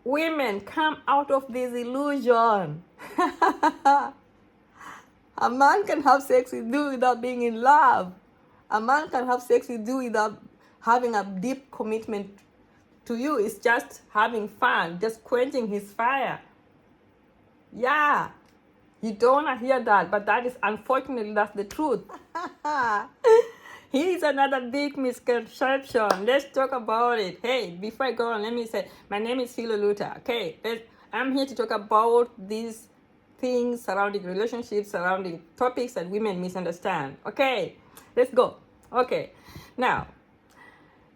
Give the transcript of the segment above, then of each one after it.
Women, come out of this illusion. A man can have sex with you without being in love. A man can have sex with you without having a deep commitment to you. It's just having fun, just quenching his fire. Yeah, you don't want to hear that, but that is unfortunately that's the truth. Here's another big misconception. Let's talk about it. Hey, before I go on, let me say my name is philolutta. Okay, I'm here to talk about these things surrounding relationships, surrounding topics that women misunderstand. Okay, let's go. Okay, now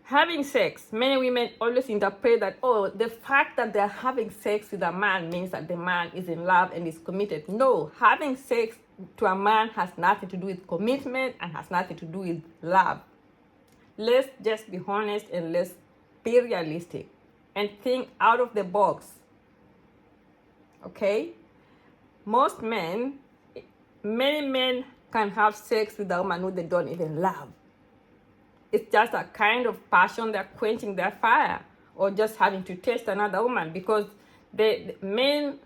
having sex, many women always interpret that, oh, the fact that they're having sex with a man means that the man is in love and is committed. No, having sex to a man has nothing to do with commitment and has nothing to do with love. Let's just be honest and let's be realistic and think out of the box. Okay? Many men can have sex with a woman who they don't even love. It's just a kind of passion, they're quenching their fire, or just having to taste another woman, because the men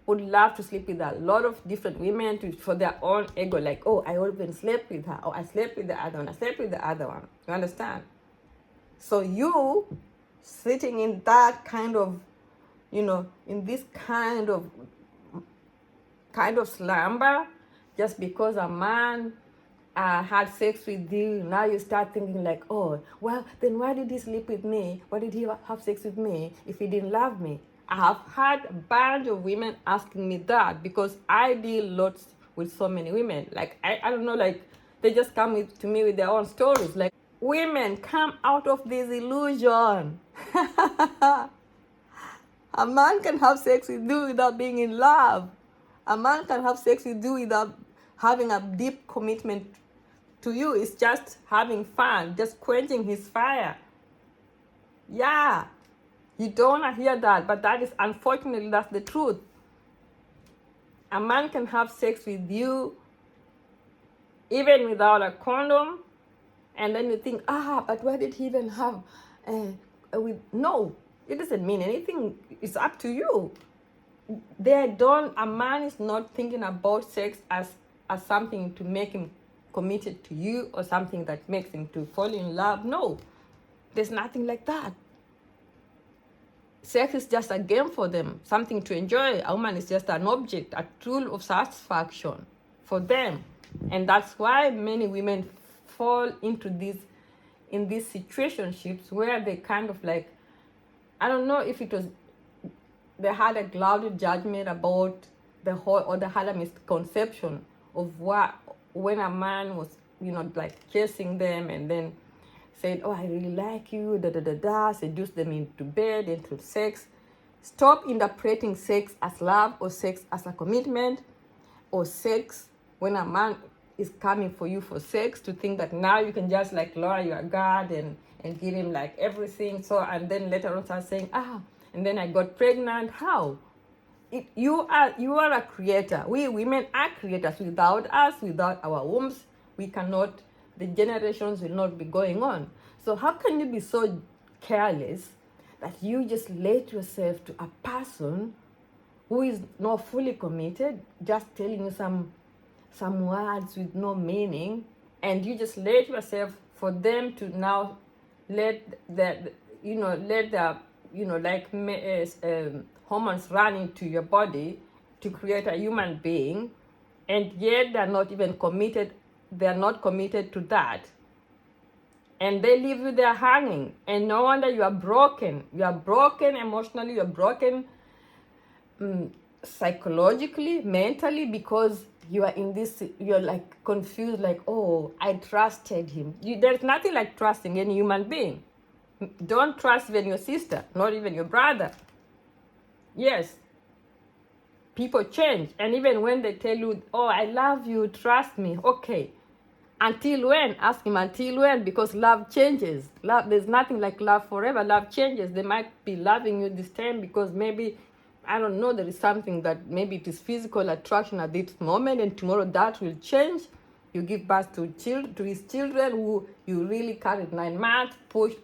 would love to sleep with a lot of different women for their own ego, like, oh, I even slept with her, or I slept with the other one, I slept with the other one. You understand? So you sitting in that kind of, in this kind of slumber, just because a man had sex with you, now you start thinking like, oh, well, then why did he sleep with me? Why did he have sex with me if he didn't love me? I have had a bunch of women asking me that, because I deal lots with so many women. Like, I don't know, like, they just come to me with their own stories. Like, women, come out of this illusion. A man can have sex with you without being in love. A man can have sex with you without having a deep commitment to you. It's just having fun, just quenching his fire. Yeah, you don't want to hear that, but that is unfortunately that's the truth. A man can have sex with you even without a condom, and then you think, but why did he even have no, it doesn't mean anything. It's up to you. A man is not thinking about sex as something to make him committed to you, or something that makes him to fall in love. No, there's nothing like that. Sex is just a game for them, something to enjoy. A woman is just an object, a tool of satisfaction for them. And that's why many women fall into these situationships where they kind of like, I don't know if it was, they had a clouded judgment about the whole, or they had a misconception of when a man was, like chasing them and then said, oh, I really like you, seduce them into bed, into sex. Stop interpreting sex as love, or sex as a commitment, or sex when a man is coming for you for sex, to think that now you can just like lower your guard and give him like everything. So, and then later on start saying, and then I got pregnant. How? You are a creator. We women are creators. Without us, without our wombs, we cannot, the generations will not be going on. So how can you be so careless that you just let yourself to a person who is not fully committed, just telling you some words with no meaning, and you just let yourself for them to now let the hormones run into your body to create a human being, and yet they're not even committed. They're not committed to that, and they leave you there hanging. And no wonder you are broken. You are broken emotionally. You are broken psychologically, mentally, because you are in this, you're like confused, like, oh, I trusted him. There's nothing like trusting any human being. Don't trust even your sister, not even your brother. Yes, people change. And even when they tell you, oh, I love you, trust me, okay. Until when? Ask him until when, because love changes. Love, there's nothing like love forever. Love changes. They might be loving you this time because maybe, I don't know, there is something that maybe it is physical attraction at this moment, and tomorrow that will change. You give birth to his children who you really carried 9 months,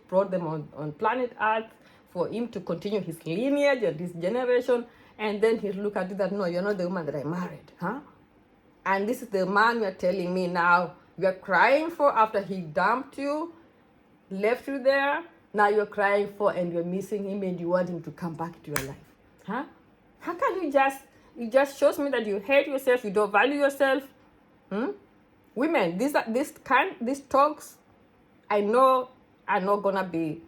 brought them on planet Earth for him to continue his lineage and his generation, and then he'll look at you that, no, you're not the woman that I married, huh? And this is the man you're telling me now you're crying for after he dumped you, left you there. Now you're crying for and you're missing him and you want him to come back to your life, huh? How can you just, it just shows me that you hate yourself, you don't value yourself. Women, these talks, I know are not gonna be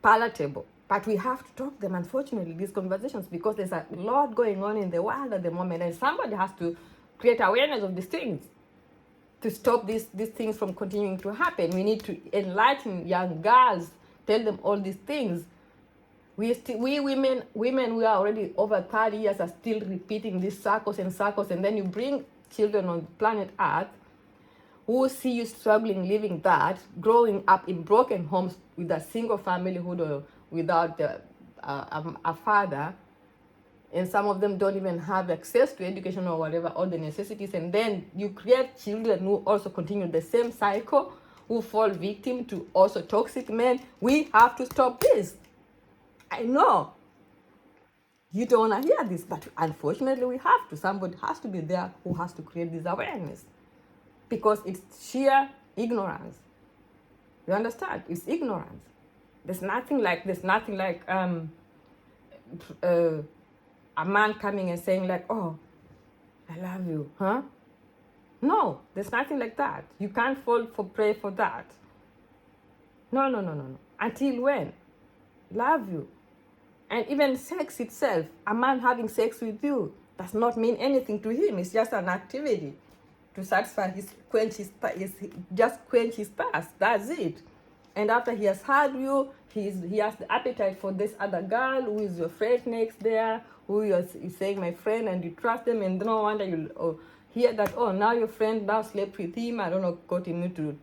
palatable, but we have to talk them, unfortunately, these conversations, because there's a lot going on in the world at the moment, and somebody has to create awareness of these things to stop these things from continuing to happen. We need to enlighten young girls, tell them all these things. We women, we are already over 30 years, are still repeating these circles, and then you bring children on planet Earth who will see you struggling, living that, growing up in broken homes with a single familyhood or without a father, and some of them don't even have access to education or whatever, all the necessities, and then you create children who also continue the same cycle, who fall victim to also toxic men. We have to stop this. I know you don't want to hear this, but unfortunately we have to. Somebody has to be there who has to create this awareness, because it's sheer ignorance. You understand? It's ignorance. There's nothing like a man coming and saying like, oh, I love you, huh? No, there's nothing like that. You can't fall for prey for that. No. Until when? Love you. And even sex itself, a man having sex with you does not mean anything to him. It's just an activity to satisfy quench his thirst. That's it. And after he has had you, he has the appetite for this other girl who is your friend next there, who you're saying my friend, and you trust them, and no wonder you hear that, oh, now your friend now slept with him, I don't know, got him into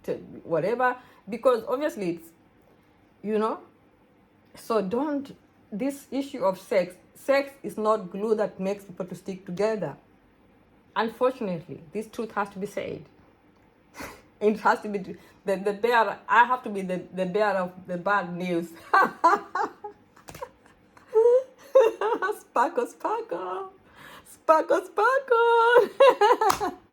whatever, because obviously it's, so don't, this issue of sex is not glue that makes people to stick together. Unfortunately, this truth has to be said. It has to be the bearer. I have to be the bearer of the bad news. Sparkle, sparkle. Sparkle, sparkle.